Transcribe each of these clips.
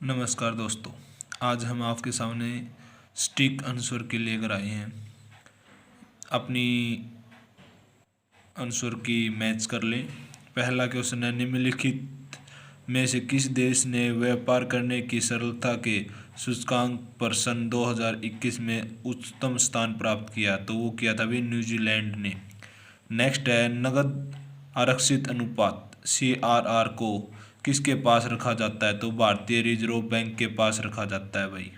नमस्कार दोस्तों। आज हम आपके सामने स्टिक आंसर के लेकर आए हैं। अपनी आंसर की मैच कर लें। पहला क्वेश्चन है, निम्नलिखित में से किस देश ने व्यापार करने की सरलता के सूचकांक पर सन 2021 में उच्चतम स्थान प्राप्त किया? तो वो किया था भाई न्यूजीलैंड ने। नेक्स्ट है, नगद आरक्षित अनुपात CRR को किसके पास रखा जाता है? तो भारतीय रिजर्व बैंक के पास रखा जाता है भाई।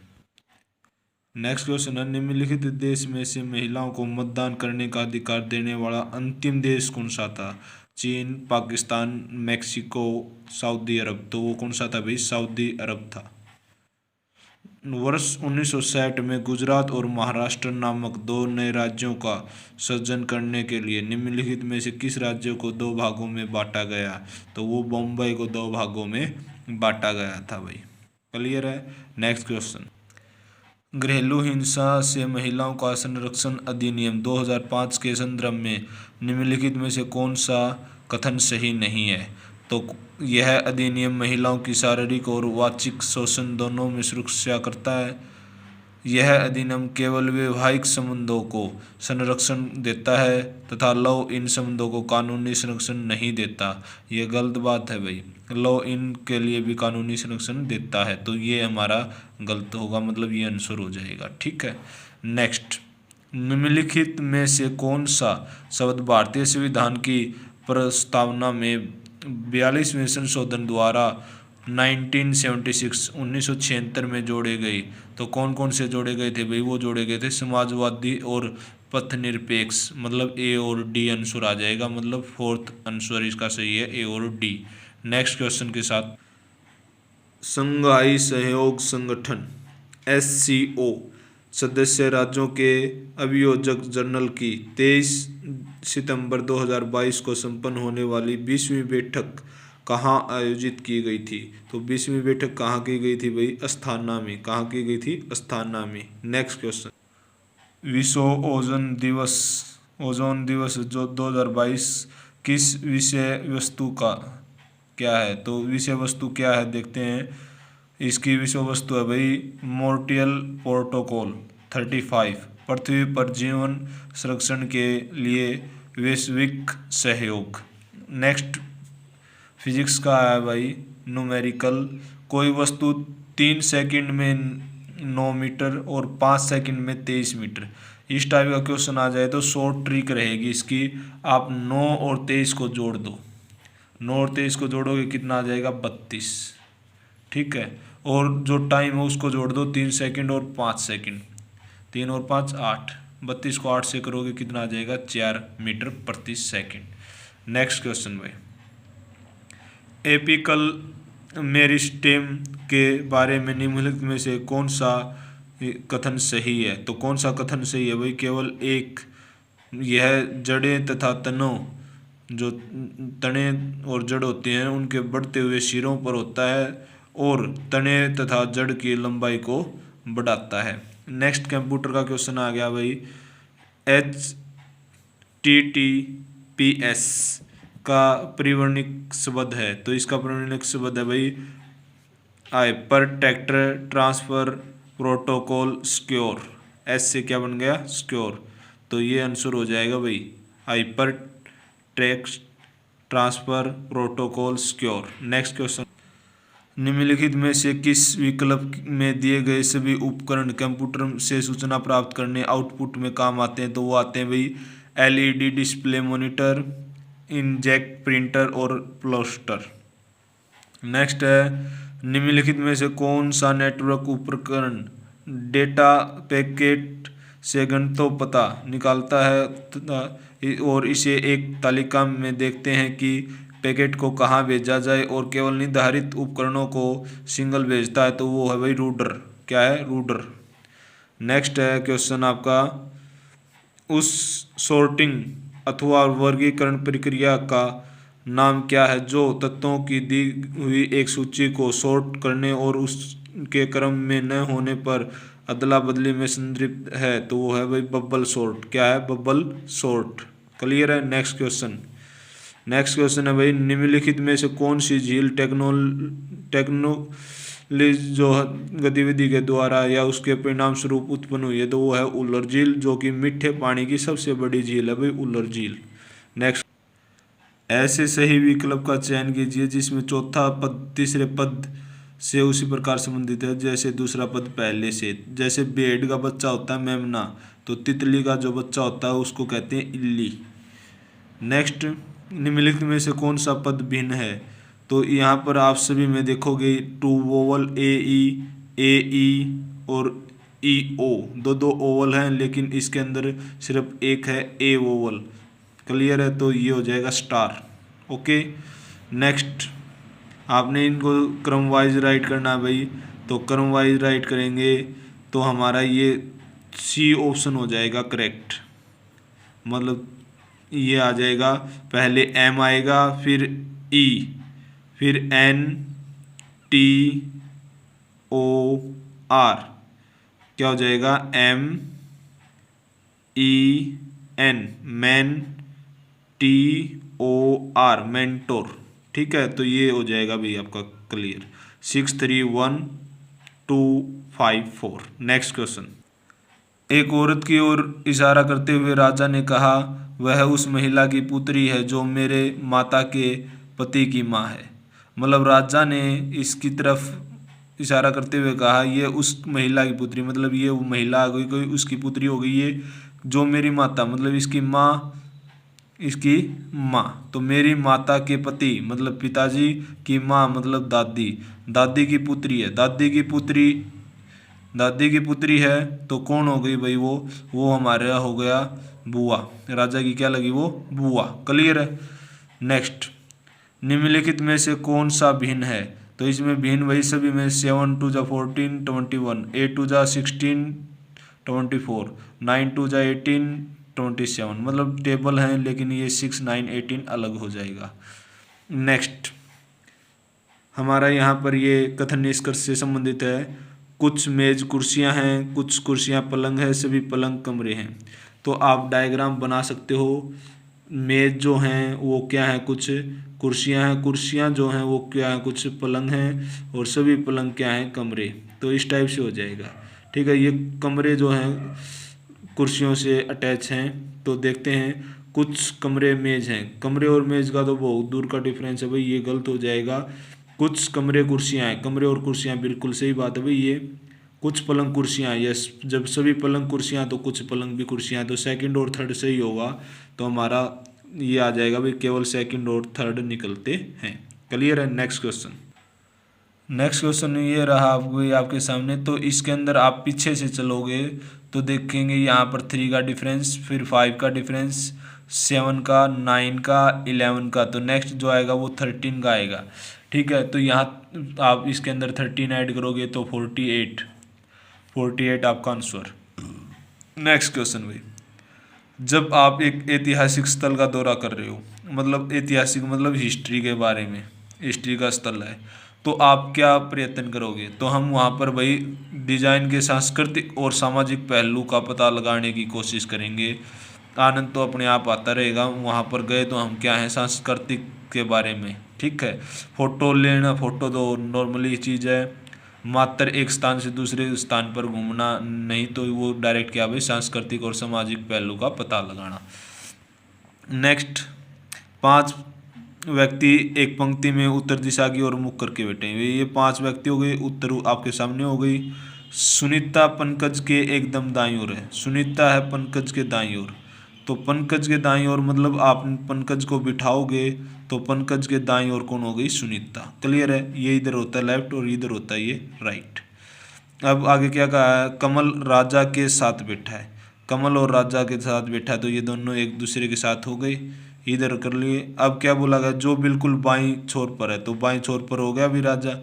नेक्स्ट क्वेश्चन है, निम्नलिखित देश में से महिलाओं को मतदान करने का अधिकार देने वाला अंतिम देश कौन सा था? चीन, पाकिस्तान, मैक्सिको, सऊदी अरब। तो वो कौन सा था भाई? सऊदी अरब था। वर्ष 1960 में गुजरात और महाराष्ट्र नामक दो नए राज्यों का सृजन करने के लिए निम्नलिखित में से किस राज्य को दो भागों में बांटा गया? तो वो बम्बई को दो भागों में बांटा गया था भाई। क्लियर है। नेक्स्ट क्वेश्चन, घरेलू हिंसा से महिलाओं का संरक्षण अधिनियम 2005 के संदर्भ में निम्नलिखित में से कौन सा कथन सही नहीं है? तो यह अधिनियम महिलाओं की शारीरिक और वाचिक शोषण दोनों में सुरक्षा करता है। यह अधिनियम केवल वैवाहिक संबंधों को संरक्षण देता है तथा लव इन संबंधों को कानूनी संरक्षण नहीं देता। यह गलत बात है भाई। लव इन के लिए भी कानूनी संरक्षण देता है, तो ये हमारा गलत होगा, मतलब ये आंसर हो जाएगा। ठीक है। नेक्स्ट, निम्नलिखित में से कौन सा शब्द भारतीय संविधान की प्रस्तावना में 42वें संशोधन द्वारा 1976 में जोड़े गए? तो कौन कौन से जोड़े गए थे भाई? वो जोड़े गए थे समाजवादी और पथनिरपेक्ष, मतलब ए और डी आंसर आ जाएगा, मतलब फोर्थ आंसर इसका सही है, ए और डी। नेक्स्ट क्वेश्चन के साथ, संघाई सहयोग संगठन SCO सदस्य राज्यों के अभियोजक जनरल की 23 सितंबर 2022 को संपन्न होने वाली 20वीं बैठक कहाँ आयोजित की गई थी? तो 20वीं बैठक कहाँ की गई थी भाई? अस्थाना में। कहाँ की गई थी? अस्थाना में। नेक्स्ट क्वेश्चन, विश्व ओजोन दिवस जो 2022 किस विषय वस्तु का क्या है? तो विषय वस्तु क्या है देखते हैं। इसकी विषय वस्तु है भाई मॉन्ट्रियल प्रोटोकॉल 35, पृथ्वी पर जीवन संरक्षण के लिए वैश्विक सहयोग। नेक्स्ट, फिजिक्स का है भाई न्यूमेरिकल, कोई वस्तु 3 सेकंड में 9 मीटर और 5 सेकंड में 23 मीटर। इस टाइप का क्वेश्चन आ जाए तो शॉर्ट ट्रिक रहेगी इसकी, आप 9 और 23 को जोड़ दो। 9 और 23 को जोड़ोगे कितना आ जाएगा? 32। ठीक है। और जो टाइम है उसको जोड़ दो, 3 सेकंड और 5 सेकंड। 3 और 5 8, 32 को 8 से करोगे कितना आ जाएगा? 4 मीटर प्रति सेकंड। नेक्स्ट क्वेश्चन भाई, एपिकल मेरिस्टेम के बारे में निम्नलिखित में से कौन सा कथन सही है? तो कौन सा कथन सही है भाई? केवल एक, यह जड़ें तथा तनों, जो तने और जड़ होते हैं उनके बढ़ते हुए सिरों पर होता है और तने तथा जड़ की लंबाई को बढ़ाता है। नेक्स्ट कंप्यूटर का क्वेश्चन आ गया भाई, HTTPS का परिवर्णिक शब्द है, तो इसका परिवर्णिक शब्द है भाई hyper text transfer protocol secure. S से क्या बन गया? सिक्योर। तो ये आंसर हो जाएगा भाई hyper text transfer protocol secure. Next question, निम्नलिखित में से किस विकल्प में दिए गए सभी उपकरण कंप्यूटर से सूचना प्राप्त करने आउटपुट में काम आते हैं? तो वो आते हैं भाई LED display, monitor, inkjet printer और प्लॉटर। नेक्स्ट है, निम्नलिखित में से कौन सा नेटवर्क उपकरण डेटा पैकेट से घंटों पता निकालता है और इसे एक तालिका में देखते हैं कि पैकेट को कहाँ भेजा जाए और केवल निर्धारित उपकरणों को सिंगल भेजता है? तो वो है भाई रूटर। क्या है? रूटर। नेक्स्ट है क्वेश्चन आपका, उस सॉर्टिंग अथवा वर्गीकरण प्रक्रिया का नाम क्या है जो तत्वों की दी हुई एक सूची को सॉर्ट करने और उसके क्रम में न होने पर अदला बदली में संदर्भित है? तो वो है भाई बबल सॉर्ट। क्या है? Bubble sort. क्लियर है। नेक्स्ट क्वेश्चन है भाई, निम्नलिखित में से कौन सी झील जो गतिविधि के द्वारा या उसके परिणाम स्वरूप उत्पन्न हुई है, तो वो है उल्लर झील, जो कि मीठे पानी की सबसे बड़ी झील है भाई, उल्लर झील। नेक्स्ट, ऐसे सही विकल्प का चयन कीजिए जिसमें चौथा पद तीसरे पद से उसी प्रकार संबंधित है जैसे दूसरा पद पहले से। जैसे भेड़ का बच्चा होता है मेमना, तो तितली का जो बच्चा होता है उसको कहते हैं इल्ली। नेक्स्ट, निम्नलिखित में से कौन सा पद भिन्न है? तो यहाँ पर आप सभी में देखोगे टू वोवल ए ई और ई ओ, दो दो ओवल हैं, लेकिन इसके अंदर सिर्फ एक है ए वोवल। क्लियर है? तो ये हो जाएगा स्टार। ओके। नेक्स्ट, आपने इनको क्रम वाइज राइट करना है भाई, तो क्रम वाइज राइट करेंगे तो हमारा ये सी ऑप्शन हो जाएगा करेक्ट। मतलब ये आ जाएगा, पहले एम आएगा, फिर ई, फिर एन टी ओ आर, क्या हो जाएगा? M E N, man, T O R, mentor. ठीक है, तो ये हो जाएगा भाई आपका क्लियर। 631254। नेक्स्ट क्वेश्चन, एक औरत की ओर इशारा करते हुए राजा ने कहा, वह उस महिला की पुत्री है जो मेरे माता के पति की माँ है। मतलब राजा ने इसकी तरफ इशारा करते हुए कहा, ये उस महिला की पुत्री, मतलब ये वो महिला आ गई, कोई उसकी पुत्री हो गई, ये जो मेरी माता, मतलब इसकी माँ, इसकी माँ, तो मेरी माता के पति मतलब पिताजी की माँ मतलब दादी, दादी की पुत्री है, दादी की पुत्री है, तो कौन हो गई भाई? वो हमारा हो गया बुआ। राजा की क्या लगी? वो बुआ। क्लियर है? नेक्स्ट, निम्नलिखित में से कौन सा भिन्न है? तो इसमें भिन्न वही सभी में 7 2 14 21, 8 2 16 24, 9 2 18 27, मतलब टेबल है लेकिन ये 6 9 18 अलग हो जाएगा। नेक्स्ट, हमारा यहाँ पर ये कथन निष्कर्ष से संबंधित है। कुछ मेज कुर्सियाँ हैं, कुछ कुर्सियाँ पलंग है, सभी पलंग कमरे हैं। तो आप डायग्राम बना सकते हो। मेज जो हैं वो क्या है? कुछ कुर्सियाँ हैं, कुर्सियाँ जो हैं वो क्या है? कुछ पलंग हैं, और सभी पलंग क्या हैं? कमरे। तो इस टाइप से हो जाएगा। ठीक है, ये कमरे जो हैं कुर्सियों से अटैच हैं। तो देखते हैं, कुछ कमरे मेज हैं, कमरे और मेज का तो बहुत दूर का डिफरेंस है भाई, ये गलत हो जाएगा। कुछ कमरे कुर्सियाँ हैं, कमरे और कुर्सियाँ बिल्कुल सही बात है भाई। ये कुछ पलंग कुर्सियाँ, यस, जब सभी पलंग कुर्सियाँ तो कुछ पलंग भी कुर्सियाँ, तो सेकंड और थर्ड सही होगा। तो हमारा ये आ जाएगा भाई, केवल सेकंड और थर्ड निकलते हैं। क्लियर है? नेक्स्ट क्वेश्चन, नेक्स्ट क्वेश्चन ये रहा आपके सामने। तो इसके अंदर आप पीछे से चलोगे तो देखेंगे यहाँ पर 3 का डिफरेंस, फिर 5 का डिफरेंस, 7 का, 9 का, 11 का। तो नेक्स्ट जो आएगा वो 13 का आएगा। ठीक है, तो यहाँ आप इसके अंदर 13 ऐड करोगे तो 48 आपका आंसर। नेक्स्ट क्वेश्चन भाई, जब आप एक ऐतिहासिक स्थल का दौरा कर रहे हो, मतलब ऐतिहासिक मतलब हिस्ट्री के बारे में, हिस्ट्री का स्थल है, तो आप क्या प्रयत्न करोगे? तो हम वहाँ पर भाई डिजाइन के सांस्कृतिक और सामाजिक पहलू का पता लगाने की कोशिश करेंगे। आनंद तो अपने आप आता रहेगा। वहाँ पर गए तो हम क्या है? सांस्कृतिक के बारे में। ठीक है, फोटो लेना, फोटो तो नॉर्मली चीज़ है, मात्र एक स्थान से दूसरे स्थान पर घूमना नहीं, तो वो डायरेक्ट क्या भाई? सांस्कृतिक और सामाजिक पहलू का पता लगाना। नेक्स्ट, 5 व्यक्ति एक पंक्ति में उत्तर दिशा की ओर मुख करके बैठे हैं। ये 5 व्यक्ति हो गए, उत्तर आपके सामने हो गई। सुनीता पंकज के एकदम दाईं ओर है, सुनीता है पंकज के दाईं ओर, तो पंकज के दाईं ओर मतलब आप पंकज को बिठाओगे तो पंकज के दाईं ओर कौन हो गई? सुनीता। क्लियर है? ये इधर होता है लेफ्ट और इधर होता है ये राइट। अब आगे क्या कहा है? कमल राजा के साथ बैठा है, कमल और राजा के साथ बैठा है, तो ये दोनों एक दूसरे के साथ हो गए, इधर कर लिए। अब क्या बोला गया? जो बिल्कुल बाईं छोर पर है, तो बाईं छोर पर हो गया भी राजा।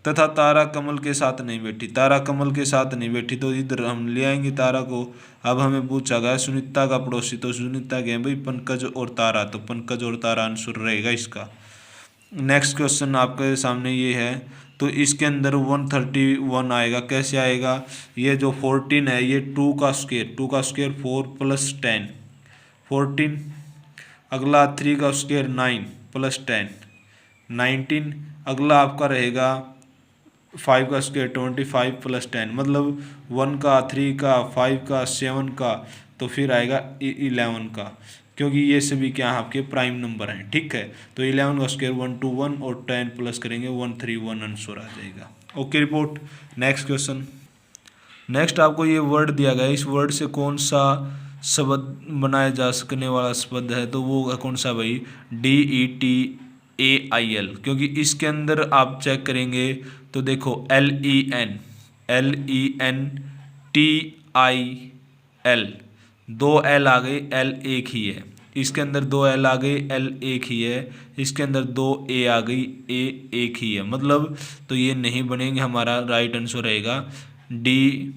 तथा तारा कमल के साथ नहीं बैठी, तारा कमल के साथ नहीं बैठी, तो इधर हम ले आएंगे तारा को। अब हमें पूछा गया सुनीता का पड़ोसी, तो सुनीता के भाई पंकज और तारा, तो पंकज और तारा आंसर रहेगा इसका। नेक्स्ट क्वेश्चन आपके सामने ये है, तो इसके अंदर 131 आएगा। कैसे आएगा? ये जो 14 है ये 2 का स्क्वायर, 2 का स्क्वायर 4 + 10 14। अगला 3 का स्क्वायर 9 + 10 19। अगला आपका रहेगा 5 का स्क्वायर 25 प्लस 10, मतलब 1 का 3 का 5 का 7 का, तो फिर आएगा 11 का, क्योंकि ये सभी क्या आपके प्राइम नंबर हैं। ठीक है, तो 11 का स्क्वायर 121 और 10 प्लस करेंगे 131 आंसर आ जाएगा। Okay report. Next question. Next आपको ये वर्ड दिया गया है, इस वर्ड से कौन सा शब्द बनाया जा सकने वाला शब्द है, तो वो कौन सा भाई, DETAIL, क्योंकि इसके अंदर आप चेक करेंगे तो देखो LEN TIL, दो एल आ गई, एल एक ही है, इसके अंदर दो एल आ गई, एल एक ही है, इसके अंदर दो ए आ गई, ए एक ही है, मतलब तो ये नहीं बनेंगे। हमारा राइट आंसर रहेगा DETAIL।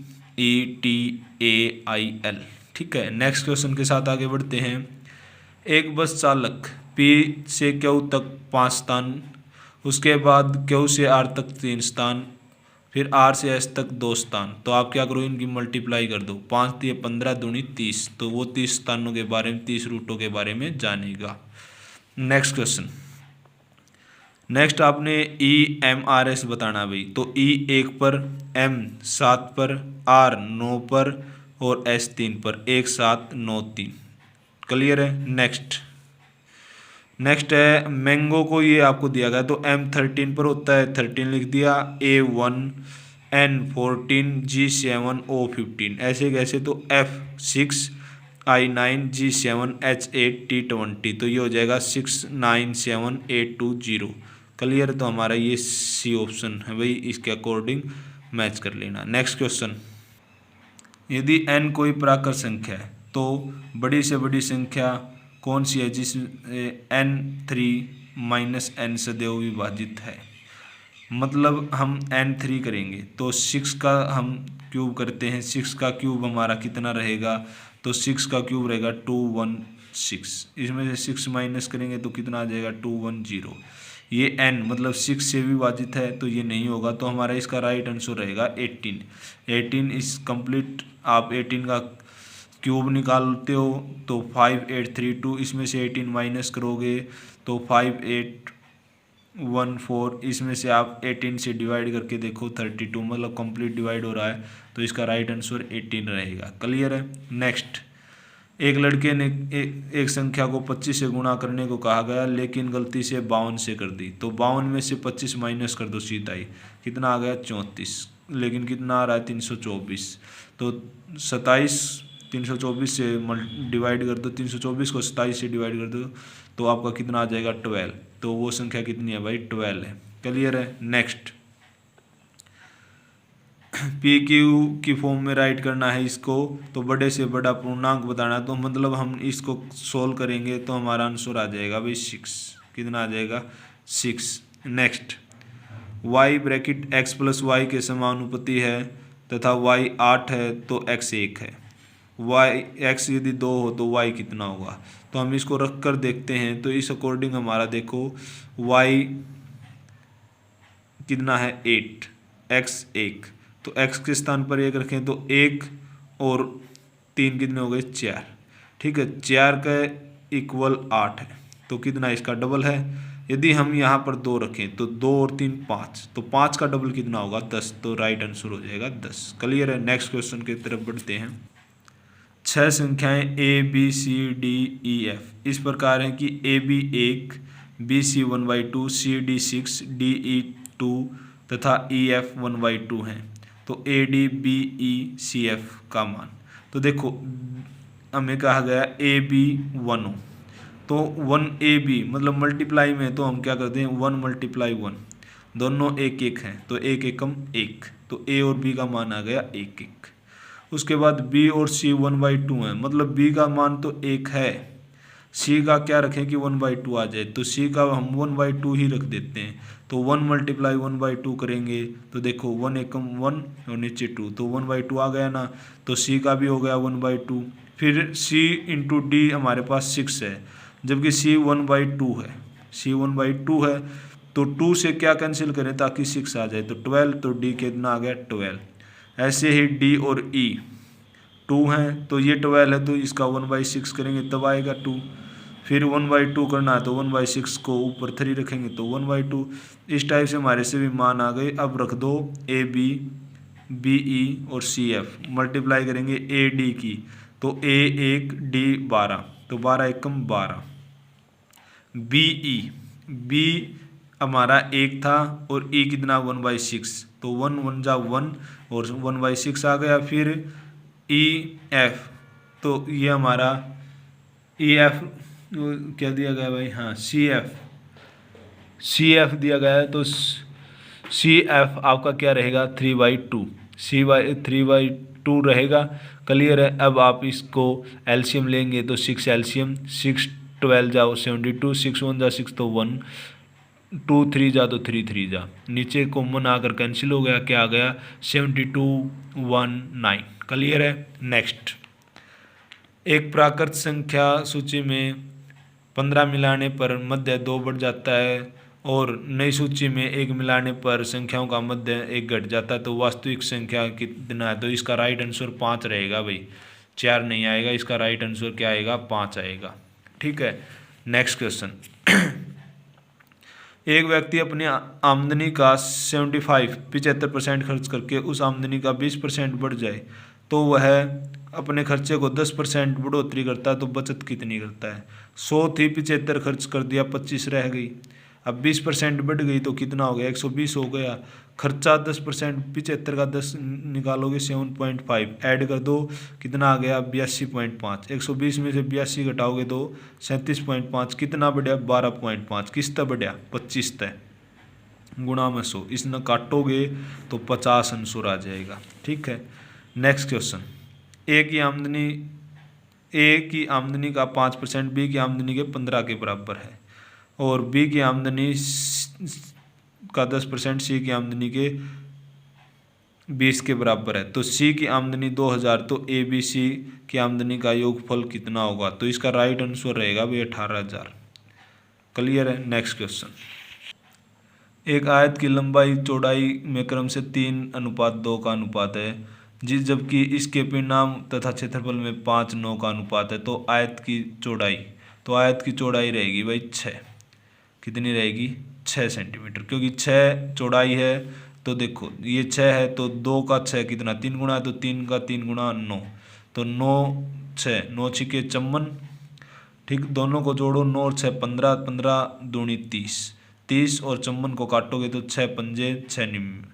ठीक है, नेक्स्ट क्वेश्चन के साथ आगे बढ़ते हैं। एक बस चालक P से Q तक 5 स्थान, उसके बाद Q से R तक 3 स्थान, फिर R से S तक 2 स्थान, तो आप क्या करो, इनकी मल्टीप्लाई कर दो, 5 × 15 दूनी 30, तो वो 30 स्थानों के बारे में, 30 रूटों के बारे में जानेगा। Next question. नेक्स्ट आपने EMRS बताना भाई, तो E 1 पर, M 7 पर, R 9 पर और S 3 पर, 1 7 9 3। क्लियर है। नेक्स्ट है मैंगो को, ये आपको दिया गया तो M 13 पर होता है, 13 लिख दिया, A 1 N 14 G 7 O 15, ऐसे कैसे, तो F 6 I 9 G 7 H 8 T 20, तो ये हो जाएगा 6 9 7 8 2 0। क्लियर, तो हमारा ये सी ऑप्शन है भाई, इसके अकॉर्डिंग मैच कर लेना। Next question. यदि n कोई प्राकृत संख्या है तो बड़ी से बड़ी संख्या कौन सी है जिसमें n3 - n सदैव विभाजित है, मतलब हम n3 करेंगे तो 6 का हम क्यूब करते हैं, 6 का क्यूब हमारा कितना रहेगा, तो 6 का क्यूब रहेगा 216, इसमें से 6 माइनस करेंगे तो कितना आ जाएगा 210। ये n मतलब 6 से विभाजित है तो ये नहीं होगा, तो हमारा इसका राइट आंसर रहेगा 18 इस कंप्लीट। आप 18 का क्यूब निकालते हो तो 5832, इसमें से 18 माइनस करोगे तो 5814, इसमें से आप 18 से डिवाइड करके देखो 32, मतलब कंप्लीट डिवाइड हो रहा है, तो इसका राइट आंसर 18 रहेगा। क्लियर है। नेक्स्ट। एक लड़के ने एक संख्या को 25 से गुणा करने को कहा गया, लेकिन गलती से 52 से कर दी, तो 52 में से 25 माइनस कर दो, सीधा ही कितना आ गया 34, लेकिन कितना आ रहा है 324, तो 27 324 से डिवाइड कर दो, 324 को 27 से डिवाइड कर दो तो आपका कितना आ जाएगा 12, तो वो संख्या कितनी है भाई 12 है। क्लियर है। नेक्स्ट। पी क्यू की फॉर्म में राइट करना है इसको, तो बड़े से बड़ा पूर्णांक बताना है, तो मतलब हम इसको सोल्व करेंगे तो हमारा आंसर आ जाएगा भाई 6, कितना आ जाएगा 6। Next. y bracket x plus y के समानुपाती है तथा y 8 है तो x 1 है, x यदि 2 हो तो y कितना होगा, तो हम इसको रख कर देखते हैं, तो इस अकॉर्डिंग हमारा देखो y कितना है 8, x 1, तो x के स्थान पर 1 रखें तो 1 और 3 कितने हो गए 4। ठीक है, 4 का इक्वल 8 है, तो कितना इसका डबल है। यदि हम यहाँ पर 2 रखें तो 2 और 3 5, तो 5 का डबल कितना होगा 10, तो राइट आंसर हो जाएगा 10। क्लियर है। नेक्स्ट क्वेश्चन की तरफ बढ़ते हैं। 6 संख्याएं A B C D E F इस प्रकार हैं कि AB 1, BC 1/2, CD 6, DE 2 तथा EF 1/2 हैं, तो ADBECF का मान, तो देखो हमें कहा गया AB 1 हो, तो 1AB मतलब मल्टीप्लाई में तो हम क्या करते हैं 1 × 1, दोनों 1 1 हैं, तो 1 एकम 1, तो A और B का मान आ गया 1 1। उसके बाद B और C 1/2 है, मतलब B का मान तो 1 है, C का क्या रखें कि 1/2 आ जाए, तो C का हम 1/2 ही रख देते हैं, तो 1 × 1/2 करेंगे तो देखो 1 एकम 1 और नीचे 2, तो 1/2 आ गया ना, तो C का भी हो गया 1/2। फिर C × D हमारे पास 6 है, जबकि C 1/2 है, C 1/2 है, तो 2 से क्या कैंसिल करें ताकि 6 आ जाए, तो 12, तो D कितना आ गया 12। ऐसे ही D और E 2 हैं, तो ये 12 है तो इसका 1/6 करेंगे तब आएगा 2, फिर 1/2 करना है तो 1/6 को ऊपर 3 रखेंगे तो 1/2। इस टाइप से हमारे से भी मान आ गए। अब रख दो ए बी, बी ई और सी एफ, मल्टीप्लाई करेंगे ए डी की तो ए 1 डी 12 तो 12 एकम 12। बी ई, बी हमारा 1 था और ई कितना 1/6 तो 1 1 जा 1 और 1/6 आ गया। फिर ई एफ तो ये हमारा ई एफ क्या दिया गया भाई, हाँ सी एफ, सी एफ दिया गया है तो सी एफ आपका क्या रहेगा 3/2, सी 3/2 रहेगा। क्लियर है। अब आप इसको एलसीएम लेंगे तो 6 एलसीएम, 6 12 जाओ 72, 6 1 जा 6 तो 1, 2 3 जा तो 3 3 जा, नीचे कॉमन आकर कैंसिल हो गया, क्या आ गया 72 1 9। क्लियर है। नेक्स्ट, एक प्राकृत संख्या सूची में 15 मिलाने पर मध्य 2 बढ़ जाता है और नई सूची में 1 मिलाने पर संख्याओं का मध्य 1 घट जाता है तो वास्तविक संख्या कितना है। तो इसका राइट आंसर 5 रहेगा भाई, 4 नहीं आएगा। इसका राइट आंसर क्या आएगा 5 आएगा। ठीक है। नेक्स्ट क्वेश्चन, एक व्यक्ति अपनी आमदनी का 75% खर्च करके उस आमदनी का 20% बढ़ जाए तो वह अपने खर्चे को 10% बढ़ोतरी करता है तो बचत कितनी करता है। 100 थी 75 खर्च कर दिया 25 रह गई। अब 20% बढ़ गई तो कितना हो गया 120 हो गया। खर्चा 10%, 75 का 10 निकालोगे 7.5 ऐड कर दो कितना आ गया 82.5। 120 में से 82 घटाओगे तो 37.5 कितना बढ़िया 12.5। किस तक बढ़िया 25 तक गुणा में 100, इसने काटोगे तो 50 आंसर आ जाएगा। ठीक है। नेक्स्ट क्वेश्चन, ए की आमदनी का 5% बी की आमदनी के 15 के बराबर है और बी की आमदनी का 10% सी की आमदनी के 20 के बराबर है तो सी की आमदनी 2000 तो ए बी सी की आमदनी का योगफल कितना होगा। तो इसका राइट आंसर रहेगा भाई 18,000। क्लियर है। नेक्स्ट क्वेश्चन, एक आयत की लंबाई चौड़ाई में क्रम से 3:2 का अनुपात है जबकि इसके परिणाम तथा क्षेत्रफल में 5:9 का अनुपात है तो आयत की चौड़ाई रहेगी भाई 6। कितनी रहेगी 6 सेंटीमीटर, क्योंकि 6 चौड़ाई है तो देखो ये 6 है तो 2 का 6 कितना 3 गुना है तो 3 का 3 गुणा 9 तो 9 6 9 छिके 54। ठीक, दोनों को जोड़ो 9 और 6 15, 15 दूनी 30, 30 और 54 को काटोगे तो 6 पंजे 6 निन्यानवे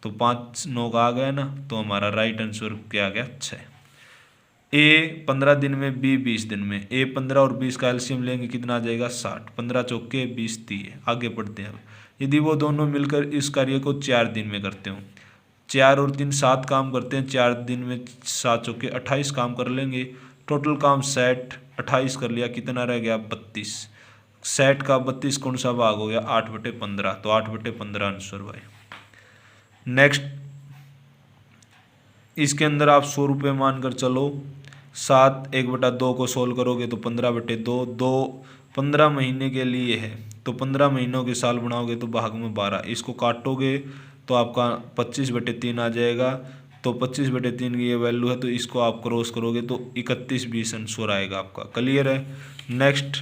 तो 5 9 का आ गया ना। तो हमारा राइट आंसर क्या आ गया 6। ए 15 दिन में बी 20 दिन में, ए 15 और 20 का एलसीएम लेंगे कितना आ जाएगा 60, 15 चौके 20 30। आगे बढ़ते हैं। यदि वो दोनों मिलकर इस कार्य को 4 दिन में करते हो, 4 और 3 7 काम करते हैं, 4 दिन में 7 चौके 28 काम कर लेंगे। टोटल काम 60 28 कर लिया, कितना रह गया 32। 60 का 32 कौन सा भाग हो गया 8/15 तो 8/15 आंसर भाई। नेक्स्ट, इसके अंदर आप 100 रुपये मानकर चलो। 7 1/2 को सोल्व करोगे तो 15/2, 2 15 महीने के लिए है तो 15 महीनों के साल बनाओगे तो भाग में 12, इसको काटोगे तो आपका 25/3 आ जाएगा। तो 25/3 की ये वैल्यू है तो इसको आप क्रॉस करोगे तो 31-20 आंसर आएगा आपका। क्लियर है। नेक्स्ट,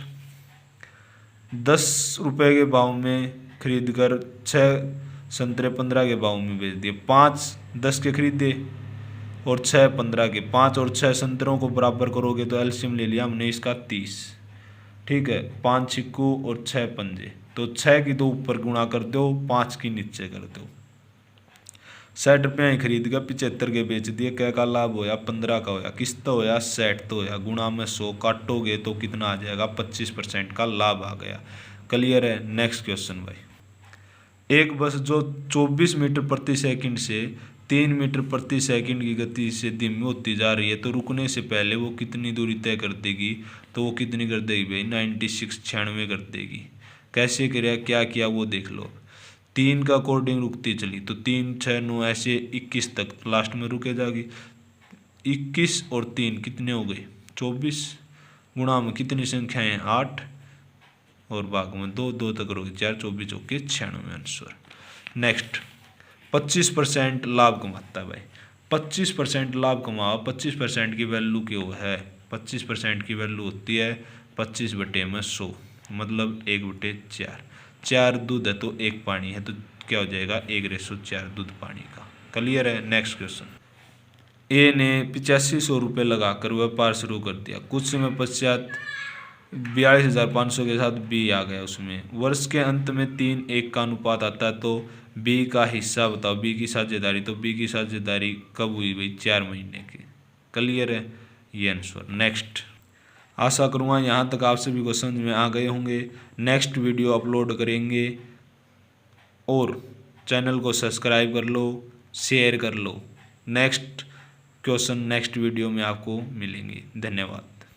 10 रुपये के भाव में खरीद कर 6 संतरे 15 के भाव में बेच दिए। 5 10 के खरीदे और 6 15 के, 5 और 6 संतरों को बराबर करोगे तो एलसीएम ले लिया हमने इसका 30। ठीक है, 5 छिक्कू और 6 पंजे तो 6 की तो ऊपर गुणा कर दो, 5 की नीचे कर दो। 60 रुपये खरीद कर 75 के बेच दिए, क्या का लाभ होया 15 का होया, किस्त होया 60 तो होया, गुणा में 100 काटोगे तो कितना आ जाएगा 25% का लाभ आ गया। क्लियर है। नेक्स्ट क्वेश्चन भाई, एक बस जो 24 मीटर प्रति सेकंड से 3 मीटर प्रति सेकंड की गति से धीमी होती जा रही है तो रुकने से पहले वो कितनी दूरी तय कर देगी। तो वो कितनी कर देगी भाई 96 कर देगी। कैसे करेगा क्या किया वो देख लो। 3 का अकॉर्डिंग रुकती चली तो 3 6 9 ऐसे 21 तक लास्ट में रुके जाएगी। 21 और 3 कितने हो गए 24, गुणा में कितनी संख्याएं हैं 8 और भाग में 2 2 तक करोगे 4 24 चौके 96 आंसर। नेक्स्ट, 25% लाभ कमाता है भाई। 25% लाभ कमाओ, 25% की वैल्यू क्यों है 25% की वैल्यू होती है 25/100 मतलब 1/4। 4 दूध है तो 1 पानी है, तो क्या हो जाएगा 1/4 दूध पानी का। क्लियर है। Next question. ए ने 8500 रुपये लगाकर व्यापार शुरू कर दिया। कुछ समय पश्चात 42,500 के साथ बी आ गया उसमें। वर्ष के अंत में 3:1 का अनुपात आता है, तो बी का हिस्सा बताओ, बी की साझेदारी। तो बी की साझेदारी कब हुई भाई? 4 महीने की। क्लियर है, ये आंसर। नेक्स्ट। आशा करूँगा यहाँ तक आप सभी को समझ में आ गए होंगे। नेक्स्ट वीडियो अपलोड करेंगे और चैनल को सब्सक्राइब कर लो, शेयर कर लो। नेक्स्ट क्वेश्चन नेक्स्ट वीडियो में आपको मिलेंगे। धन्यवाद।